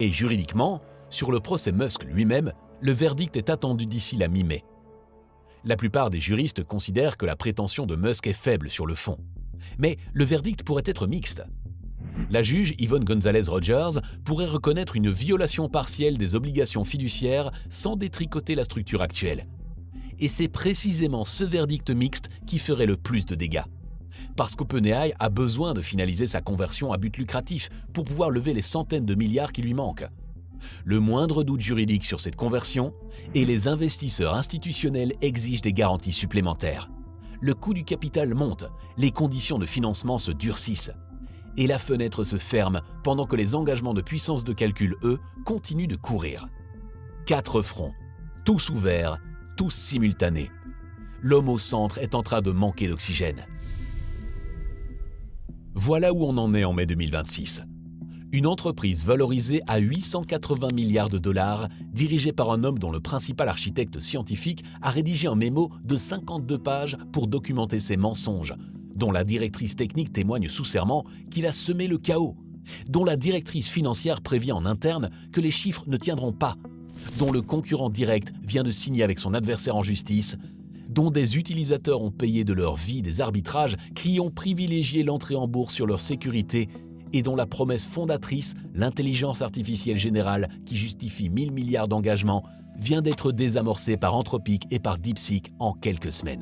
Et juridiquement, sur le procès Musk lui-même, le verdict est attendu d'ici la mi-mai. La plupart des juristes considèrent que la prétention de Musk est faible sur le fond. Mais le verdict pourrait être mixte. La juge Yvonne Gonzalez-Rogers pourrait reconnaître une violation partielle des obligations fiduciaires sans détricoter la structure actuelle. Et c'est précisément ce verdict mixte qui ferait le plus de dégâts. Parce qu'OpenAI a besoin de finaliser sa conversion à but lucratif pour pouvoir lever les centaines de milliards qui lui manquent. Le moindre doute juridique sur cette conversion, et les investisseurs institutionnels exigent des garanties supplémentaires. Le coût du capital monte, les conditions de financement se durcissent. Et la fenêtre se ferme pendant que les engagements de puissance de calcul, eux, continuent de courir. 4 fronts, tous ouverts, tous simultanés. L'homme au centre est en train de manquer d'oxygène. Voilà où on en est en mai 2026. Une entreprise valorisée à 880 milliards de dollars, dirigée par un homme dont le principal architecte scientifique a rédigé un mémo de 52 pages pour documenter ses mensonges, dont la directrice technique témoigne sous serment qu'il a semé le chaos, dont la directrice financière prévient en interne que les chiffres ne tiendront pas, dont le concurrent direct vient de signer avec son adversaire en justice, dont des utilisateurs ont payé de leur vie des arbitrages qui ont privilégié l'entrée en bourse sur leur sécurité et dont la promesse fondatrice, l'intelligence artificielle générale qui justifie 1000 milliards d'engagements, vient d'être désamorcée par Anthropic et par DeepSeek en quelques semaines.